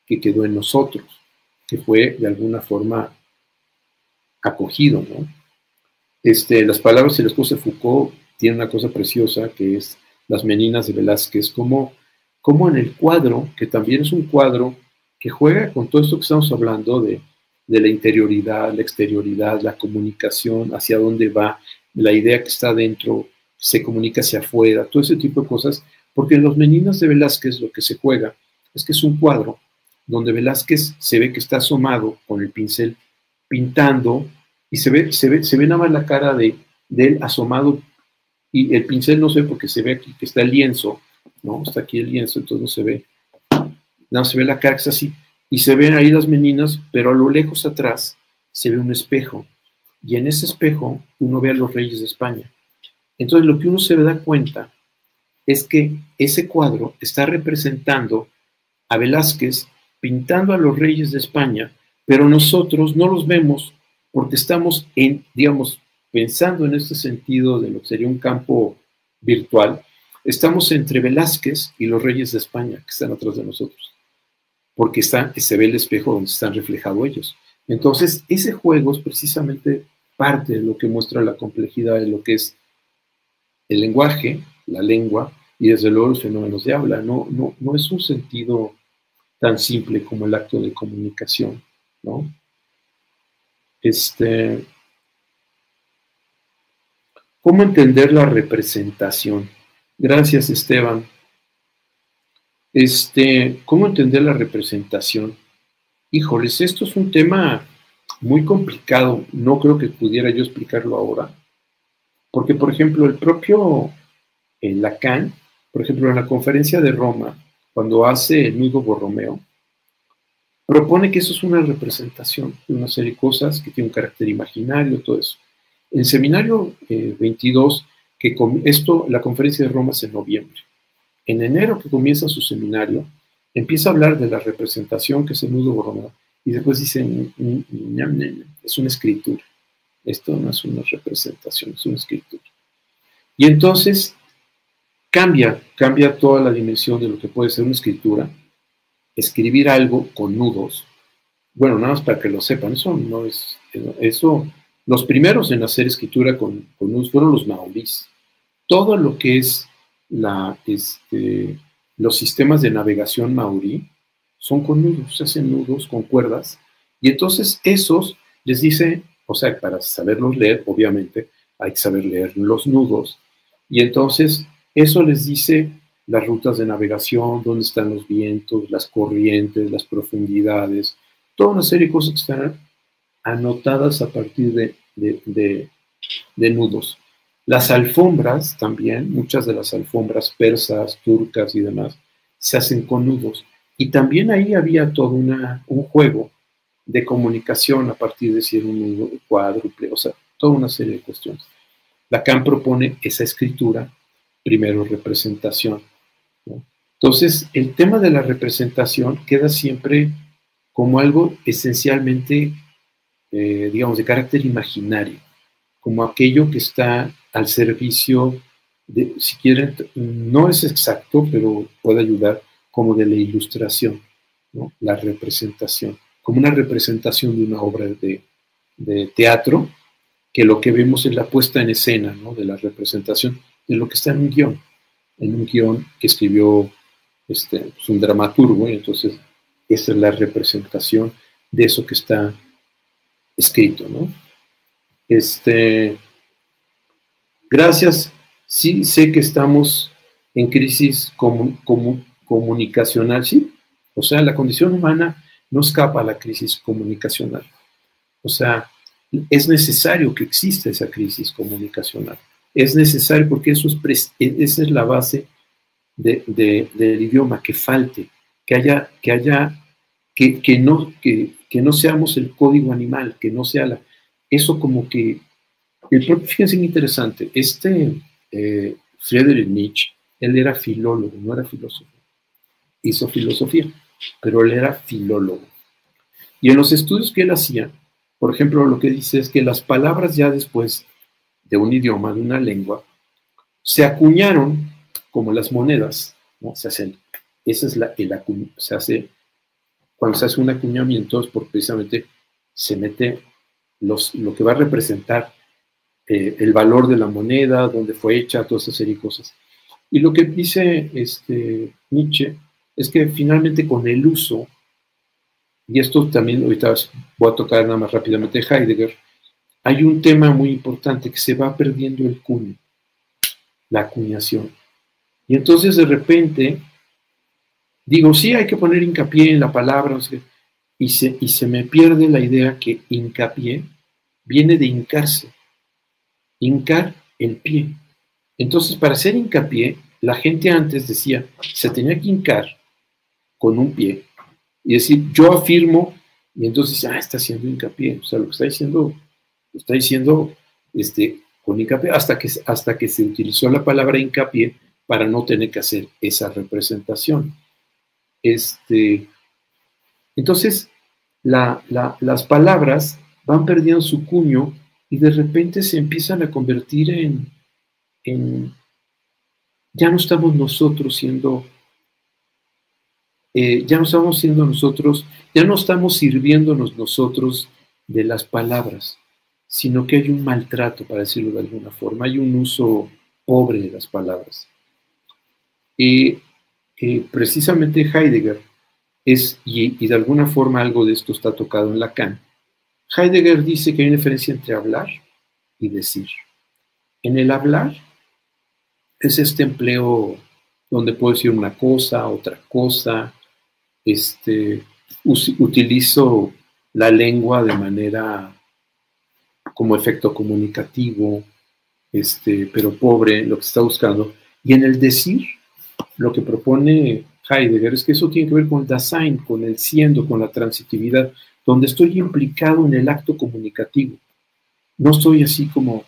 que quedó en nosotros, que fue de alguna forma acogido, ¿no? Las palabras y las cosas de Foucault tienen una cosa preciosa que es Las Meninas de Velázquez, como en el cuadro, que también es un cuadro que juega con todo esto que estamos hablando de la interioridad, la exterioridad, la comunicación, hacia dónde va, la idea que está dentro se comunica hacia afuera, todo ese tipo de cosas, porque en Las Meninas de Velázquez lo que se juega es que es un cuadro donde Velázquez se ve que está asomado con el pincel pintando y se ve nada más la cara de él asomado y el pincel no se ve porque se ve aquí que está el lienzo, ¿no? Está aquí el lienzo, entonces no se ve. No, se ve la cara que es así. Y se ven ahí las meninas, pero a lo lejos atrás se ve un espejo. Y en ese espejo uno ve a los reyes de España. Entonces lo que uno se da cuenta es que ese cuadro está representando a Velázquez pintando a los reyes de España, pero nosotros no los vemos porque estamos digamos, pensando en este sentido de lo que sería un campo virtual, estamos entre Velázquez y los reyes de España que están atrás de nosotros, porque se ve el espejo donde están reflejados ellos. Entonces, ese juego es precisamente parte de lo que muestra la complejidad de lo que es el lenguaje, la lengua, y desde luego los fenómenos de habla. No es un sentido tan simple como el acto de comunicación, ¿no? ¿Cómo entender la representación? Gracias, Esteban. ¿Cómo entender la representación? Híjoles, esto es un tema muy complicado. No creo que pudiera yo explicarlo ahora. Porque, por ejemplo, el propio Lacan, por ejemplo, en la conferencia de Roma, cuando hace el nudo Borromeo, propone que eso es una representación de una serie de cosas que tiene un carácter imaginario, todo eso. En seminario 22, la conferencia de Roma es en noviembre. En enero, que comienza su seminario, empieza a hablar de la representación que es el nudo Borromeo, y después dice, es una escritura. Esto no es una representación, es una escritura. Y entonces cambia toda la dimensión de lo que puede ser una escritura, escribir algo con nudos. Bueno, nada más para que lo sepan, los primeros en hacer escritura con nudos fueron los maorís. Todo lo que es los sistemas de navegación maorí son con nudos, se hacen nudos con cuerdas, y entonces esos les dice, o sea, para saberlos leer, obviamente, hay que saber leer los nudos, y entonces eso les dice las rutas de navegación, dónde están los vientos, las corrientes, las profundidades, toda una serie de cosas que están anotadas a partir de nudos. Las alfombras también, muchas de las alfombras persas, turcas y demás, se hacen con nudos. Y también ahí había todo un juego de comunicación a partir de si era un nudo cuádruple, o sea, toda una serie de cuestiones. Lacan propone esa escritura, primero representación, ¿no? Entonces, el tema de la representación queda siempre como algo esencialmente, digamos, de carácter imaginario, como aquello que está al servicio de, si quieren, no es exacto, pero puede ayudar, como de la ilustración, ¿no? La representación, como una representación de una obra de teatro, que lo que vemos es la puesta en escena, ¿no? De la representación de lo que está en un guión que escribió pues un dramaturgo, y entonces esa es la representación de eso que está escrito, ¿no? Gracias, sí sé que estamos en crisis comunicacional, sí, o sea, la condición humana no escapa a la crisis comunicacional, o sea, es necesario que exista esa crisis comunicacional, es necesario porque esa es la base del idioma, que falte, que no seamos el código animal, que no sea eso como que, fíjense qué interesante, Friedrich Nietzsche, él era filólogo, no era filósofo, hizo filosofía, pero él era filólogo. Y en los estudios que él hacía, por ejemplo, lo que dice es que las palabras ya después de un idioma, de una lengua, se acuñaron como las monedas, ¿no? Se hace cuando se hace un acuñamiento es porque precisamente se mete lo que va a representar el valor de la moneda, dónde fue hecha, toda esa serie de cosas. Y lo que dice Nietzsche es que finalmente con el uso, y esto también ahorita voy a tocar nada más rápidamente Heidegger, hay un tema muy importante, que se va perdiendo el cuño, la acuñación. Y entonces de repente digo, sí, hay que poner hincapié en la palabra, o sea, y se me pierde la idea que hincapié viene de hincarse, hincar el pie. Entonces, para hacer hincapié, la gente antes decía, se tenía que hincar con un pie y decir, yo afirmo, y entonces, está haciendo hincapié. O sea, lo está diciendo con hincapié, hasta que se utilizó la palabra hincapié para no tener que hacer esa representación. Entonces, las palabras van perdiendo su cuño y de repente se empiezan a convertir ya no estamos nosotros siendo, ya no estamos siendo nosotros, ya no estamos sirviéndonos nosotros de las palabras, sino que hay un maltrato, para decirlo de alguna forma, hay un uso pobre de las palabras. Y precisamente Heidegger y de alguna forma algo de esto está tocado en Lacan. Heidegger dice que hay una diferencia entre hablar y decir. En el hablar es este empleo donde puedo decir una cosa, otra cosa, utilizo la lengua de manera como efecto comunicativo, pero pobre, lo que está buscando. Y en el decir, lo que propone Heidegger es que eso tiene que ver con el Dasein, con el siendo, con la transitividad, donde estoy implicado en el acto comunicativo. No estoy así como,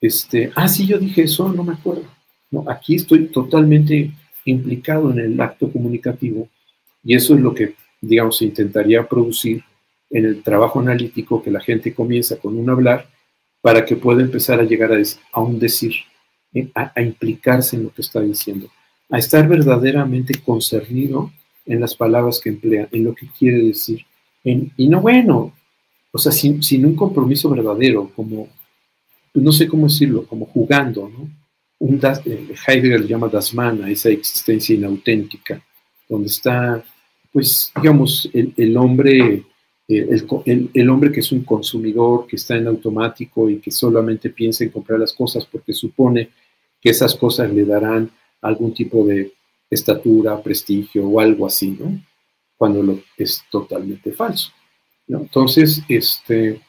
sí, yo dije eso, no me acuerdo. No, aquí estoy totalmente implicado en el acto comunicativo y eso es lo que, digamos, se intentaría producir en el trabajo analítico, que la gente comienza con un hablar para que pueda empezar a llegar a un decir, a implicarse en lo que está diciendo, a estar verdaderamente concernido en las palabras que emplea, en lo que quiere decir. Y no, bueno, o sea, sin un compromiso verdadero, como, pues no sé cómo decirlo, como jugando, ¿no? Heidegger le llama das Mana, esa existencia inauténtica, donde está, pues, digamos, el hombre, el hombre que es un consumidor, que está en automático y que solamente piensa en comprar las cosas porque supone que esas cosas le darán algún tipo de estatura, prestigio o algo así, ¿no? Cuando es totalmente falso, ¿no? Entonces, en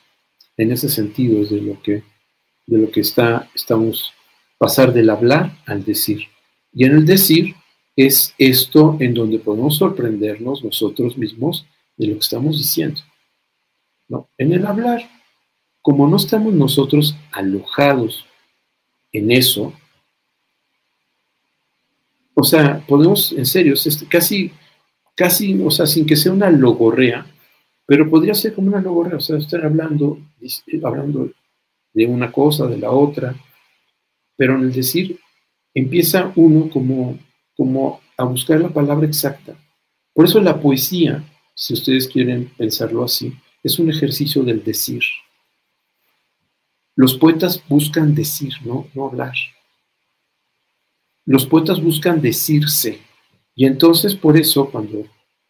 ese sentido es de lo que estamos pasar del hablar al decir. Y en el decir es esto en donde podemos sorprendernos nosotros mismos de lo que estamos diciendo, ¿no? En el hablar, como no estamos nosotros alojados en eso, o sea, podemos, en serio, casi, o sea, sin que sea una logorrea, pero podría ser como una logorrea, o sea, estar hablando de una cosa, de la otra, pero en el decir empieza uno como a buscar la palabra exacta. Por eso la poesía, si ustedes quieren pensarlo así, es un ejercicio del decir. Los poetas buscan decir, no hablar. Los poetas buscan decirse. Y entonces por eso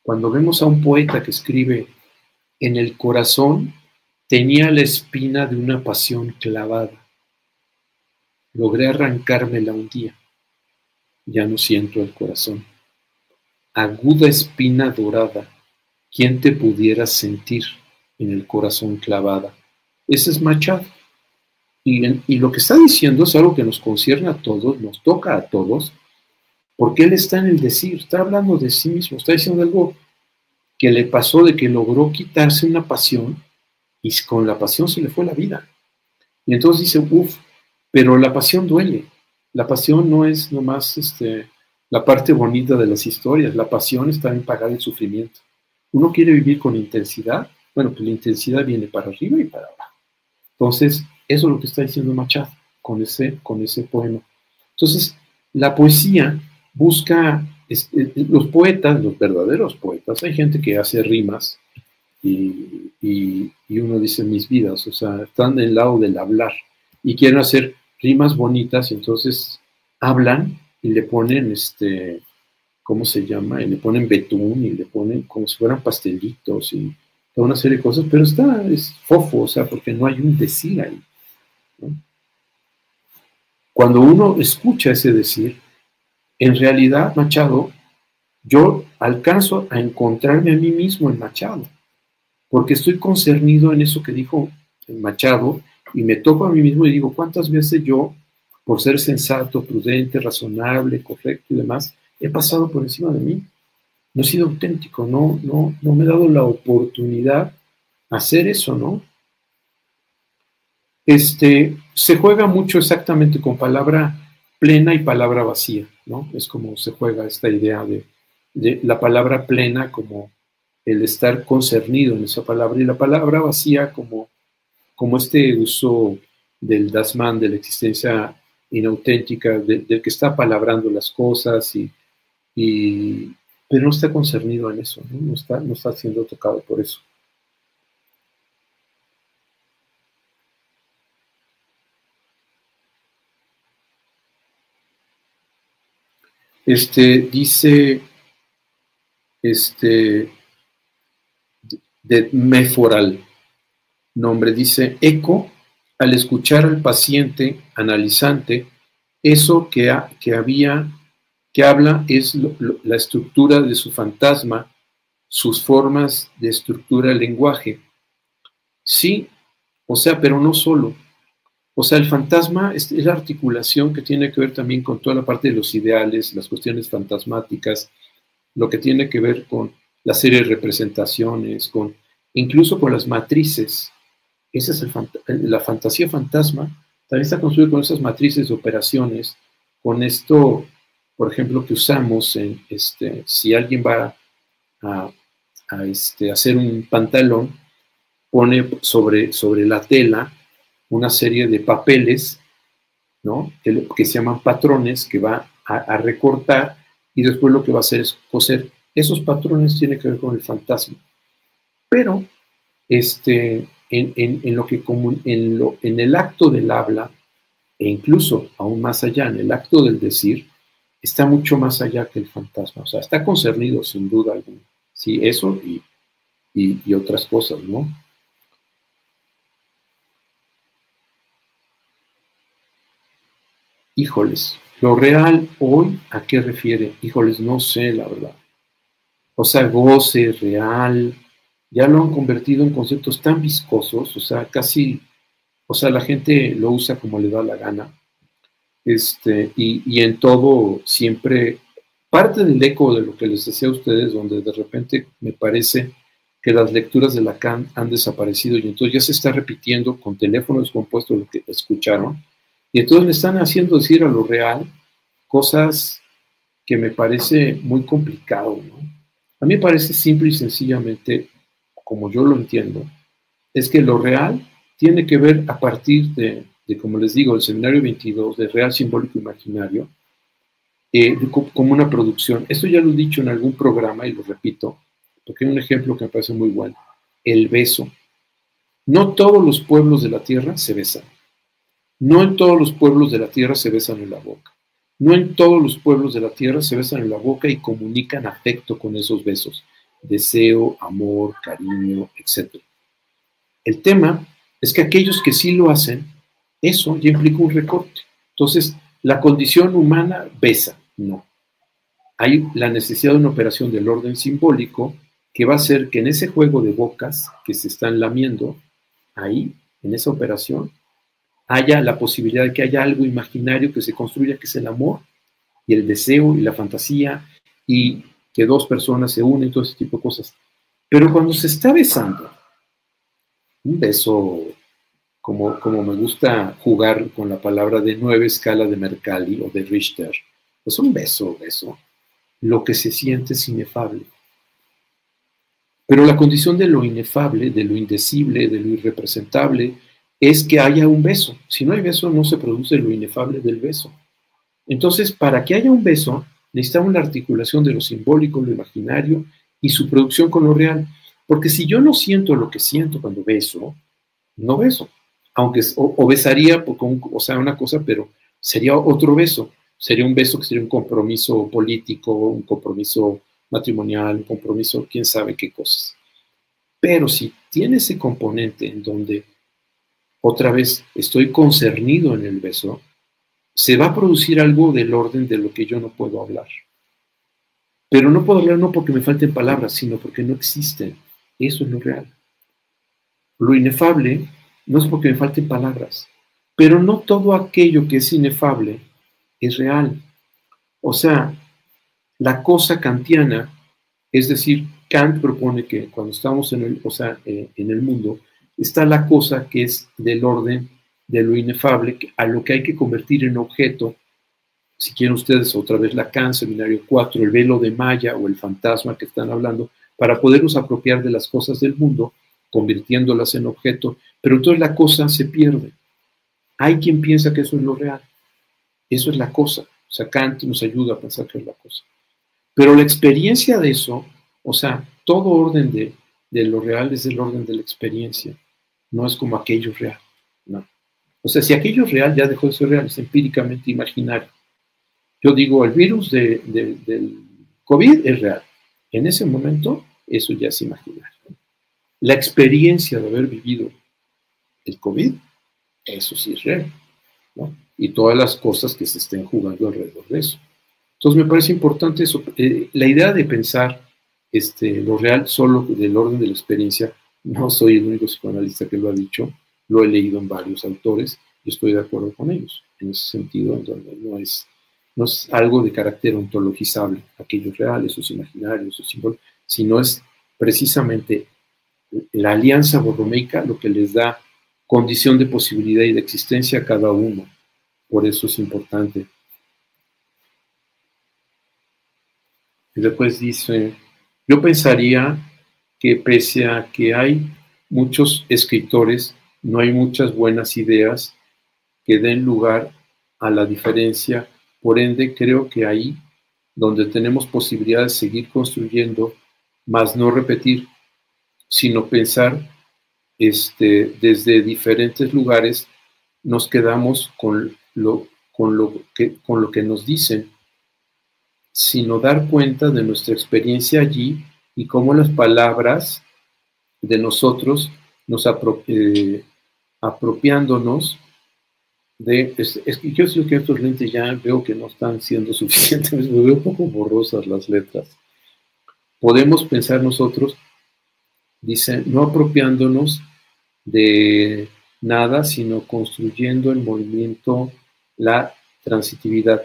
cuando vemos a un poeta que escribe en el corazón, tenía la espina de una pasión clavada. Logré arrancármela un día. Ya no siento el corazón. Aguda espina dorada, ¿quién te pudiera sentir en el corazón clavada? Ese es Machado. Y lo que está diciendo es algo que nos concierne a todos, nos toca a todos, porque él está en el decir, está hablando de sí mismo, está diciendo algo que le pasó, de que logró quitarse una pasión y con la pasión se le fue la vida. Y entonces dice, uff, pero la pasión duele. La pasión no es nomás la parte bonita de las historias, la pasión está en pagar el sufrimiento. Uno quiere vivir con intensidad, bueno, pues la intensidad viene para arriba y para abajo. Entonces, eso es lo que está diciendo Machado con ese poema. Entonces, la poesía busca, los poetas, los verdaderos poetas, hay gente que hace rimas y uno dice mis vidas, o sea, están del lado del hablar y quieren hacer rimas bonitas y entonces hablan y le ponen ¿cómo se llama? Y le ponen betún y le ponen como si fueran pastelitos y toda una serie de cosas, pero es fofo, o sea, porque no hay un decir ahí, ¿no? Cuando uno escucha ese decir, en realidad Machado, yo alcanzo a encontrarme a mí mismo en Machado, porque estoy concernido en eso que dijo Machado y me toco a mí mismo y digo, ¿cuántas veces yo, por ser sensato, prudente, razonable, correcto y demás, he pasado por encima de mí? No he sido auténtico, no me he dado la oportunidad a hacer eso, ¿no? Se juega mucho exactamente con palabra plena y palabra vacía, ¿no? Es como se juega esta idea de la palabra plena como el estar concernido en esa palabra y la palabra vacía como este uso del dasman, de la existencia inauténtica, del que está palabrando las cosas, pero no está concernido en eso, ¿no? No está siendo tocado por eso. Dice, de Meforal, nombre, dice, eco, al escuchar al paciente analizante, eso que habla es la estructura de su fantasma, sus formas de estructura del lenguaje. Sí, o sea, pero no solo. O sea, el fantasma es la articulación que tiene que ver también con toda la parte de los ideales, las cuestiones fantasmáticas, lo que tiene que ver con la serie de representaciones, incluso con las matrices. Esa es la fantasía fantasma, también está construida con esas matrices de operaciones, con esto, por ejemplo, que usamos si alguien va a hacer un pantalón, pone sobre la tela una serie de papeles, ¿no? Que se llaman patrones, que va a recortar y después lo que va a hacer es coser. Esos patrones tienen que ver con el fantasma. Pero en el acto del habla, e incluso aún más allá, en el acto del decir, está mucho más allá que el fantasma. O sea, está concernido sin duda alguna. Sí, eso y otras cosas, ¿no? Híjoles, lo real hoy, ¿a qué refiere? Híjoles, no sé, la verdad. O sea, goce, real, ya lo han convertido en conceptos tan viscosos, o sea, casi, o sea, la gente lo usa como le da la gana, y en todo siempre, parte del eco de lo que les decía a ustedes, donde de repente me parece que las lecturas de Lacan han desaparecido y entonces ya se está repitiendo con teléfono descompuesto lo que escucharon y entonces le están haciendo decir a lo real cosas que me parece muy complicado, ¿no? A mí me parece simple y sencillamente, como yo lo entiendo, es que lo real tiene que ver a partir de como les digo, el seminario 22, de real, simbólico, imaginario, como una producción. Esto ya lo he dicho en algún programa y lo repito, porque hay un ejemplo que me parece muy bueno. El beso. No todos los pueblos de la tierra se besan. No en todos los pueblos de la tierra se besan en la boca. No en todos los pueblos de la tierra se besan en la boca y comunican afecto con esos besos. Deseo, amor, cariño, etc. El tema es que aquellos que sí lo hacen, eso ya implica un recorte. Entonces, la condición humana besa, no. Hay la necesidad de una operación del orden simbólico que va a hacer que en ese juego de bocas que se están lamiendo, ahí, en esa operación, haya la posibilidad de que haya algo imaginario que se construya, que es el amor y el deseo y la fantasía y que dos personas se unen, todo ese tipo de cosas. Pero cuando se está besando, un beso, como me gusta jugar con la palabra de 9 escala de Mercalli o de Richter, es un beso, lo que se siente es inefable. Pero la condición de lo inefable, de lo indecible, de lo irrepresentable, es que haya un beso. Si no hay beso, no se produce lo inefable del beso. Entonces, para que haya un beso, necesitamos la articulación de lo simbólico, lo imaginario y su producción con lo real. Porque si yo no siento lo que siento cuando beso, no beso. Aunque, o besaría, o sea, una cosa, pero sería otro beso. Sería un beso que sería un compromiso político, un compromiso matrimonial, un compromiso, quién sabe qué cosas. Pero si tiene ese componente en donde otra vez estoy concernido en el beso, se va a producir algo del orden de lo que yo no puedo hablar. Pero no puedo hablar no porque me falten palabras, sino porque no existen. Eso es lo real. Lo inefable no es porque me falten palabras, pero no todo aquello que es inefable es real. O sea, la cosa kantiana, es decir, Kant propone que cuando estamos en el, o sea, en el mundo, está la cosa que es del orden de lo inefable, a lo que hay que convertir en objeto. Si quieren ustedes, otra vez Lacan, seminario 4, el velo de Maya o el fantasma que están hablando, para podernos apropiar de las cosas del mundo, convirtiéndolas en objeto, pero entonces la cosa se pierde. Hay quien piensa que eso es lo real. Eso es la cosa. O sea, Kant nos ayuda a pensar que es la cosa. Pero la experiencia de eso, o sea, todo orden de lo real es el orden de la experiencia. No es como aquello real. No. O sea, si aquello es real, ya dejó de ser real, es empíricamente imaginario. Yo digo, el virus del COVID es real. En ese momento, eso ya es imaginario. La experiencia de haber vivido el COVID, eso sí es real, ¿no? Y todas las cosas que se estén jugando alrededor de eso. Entonces me parece importante eso. La idea de pensar lo real solo del orden de la experiencia, no soy el único psicoanalista que lo ha dicho, lo he leído en varios autores y estoy de acuerdo con ellos, en ese sentido, en donde no es algo de carácter ontologizable, aquellos reales, esos imaginarios, esos símbolos, sino es precisamente la alianza borromeica lo que les da condición de posibilidad y de existencia a cada uno. Por eso es importante. Y después dice, yo pensaría que pese a que hay muchos escritores, no hay muchas buenas ideas que den lugar a la diferencia. Por ende, creo que ahí donde tenemos posibilidad de seguir construyendo, más no repetir, sino pensar desde diferentes lugares, nos quedamos con lo que nos dicen, sino dar cuenta de nuestra experiencia allí y cómo las palabras de nosotros nos apropiándonos es que yo sé que estos lentes ya veo que no están siendo suficientes, me veo un poco borrosas las letras. Podemos pensar nosotros, dice, no apropiándonos de nada, sino construyendo el movimiento, la transitividad.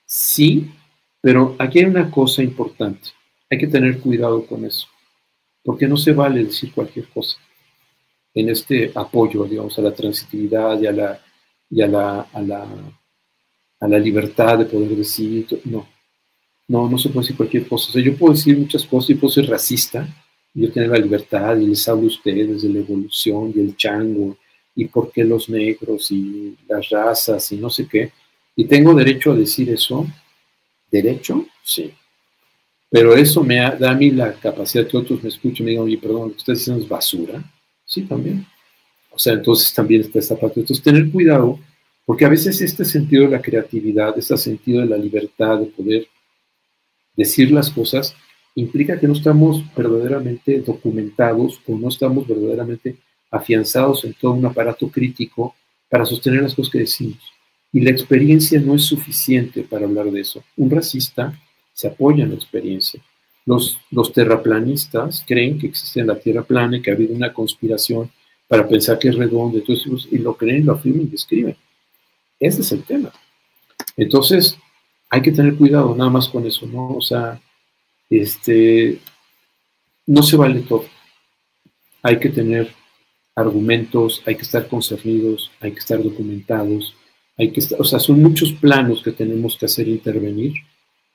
Sí, pero aquí hay una cosa importante, hay que tener cuidado con eso. porque no se vale decir cualquier cosa en este apoyo, digamos, a la transitividad y a la libertad de poder decir, no se puede decir cualquier cosa. O sea, yo puedo decir muchas cosas y puedo ser racista, y yo tener la libertad y les hablo a ustedes de la evolución y el chango y por qué los negros y las razas y no sé qué, y tengo derecho a decir eso. ¿Derecho? Sí. Pero eso da a mí la capacidad que otros me escuchen y me digan, oye, perdón, lo que estás diciendo es basura. Sí, también. O sea, entonces también está esta parte. Entonces, tener cuidado, porque a veces este sentido de la creatividad, este sentido de la libertad de poder decir las cosas, implica que no estamos verdaderamente documentados o no estamos verdaderamente afianzados en todo un aparato crítico para sostener las cosas que decimos. Y la experiencia no es suficiente para hablar de eso. Un racista se apoya en la experiencia. Los terraplanistas creen que existe la Tierra plana y que ha habido una conspiración para pensar que es redonda, y lo creen, lo afirman y lo escriben. Ese es el tema. Entonces, hay que tener cuidado nada más con eso, ¿no? O sea, no se vale todo. Hay que tener argumentos, hay que estar concernidos, hay que estar documentados, o sea, son muchos planos que tenemos que hacer intervenir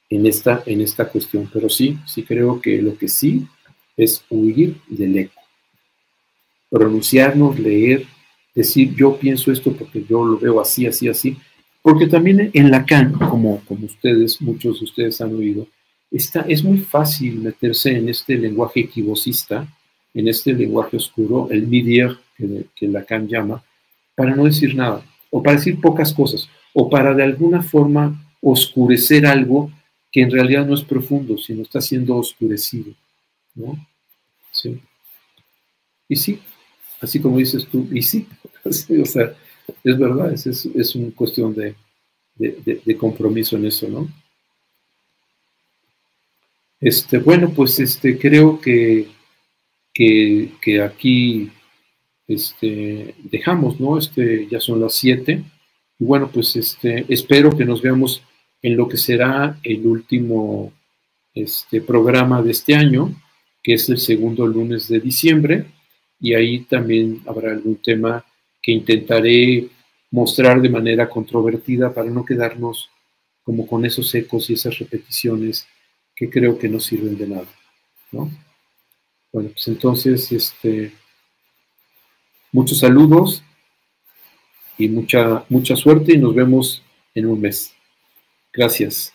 en esta cuestión. Pero sí creo que lo que sí es huir del eco. Pronunciarnos, leer, decir yo pienso esto porque yo lo veo así, así, así. Porque también en Lacan, como muchos de ustedes han oído, es muy fácil meterse en este lenguaje equivocista, en este lenguaje oscuro, el midir, que Lacan llama, para no decir nada, o para decir pocas cosas, o para de alguna forma oscurecer algo que en realidad no es profundo, sino está siendo oscurecido, ¿no? Sí. Y sí, así como dices tú, y sí, o sea, es verdad, es una cuestión de compromiso en eso, ¿no? Bueno, pues creo que aquí dejamos, ¿no? Ya son las 7. Y bueno, pues espero que nos veamos en lo que será el último programa de este año, que es el segundo lunes de diciembre, y ahí también habrá algún tema que intentaré mostrar de manera controvertida para no quedarnos como con esos ecos y esas repeticiones que creo que no sirven de nada, ¿no? Bueno, pues entonces, muchos saludos y mucha suerte y nos vemos en un mes. Gracias.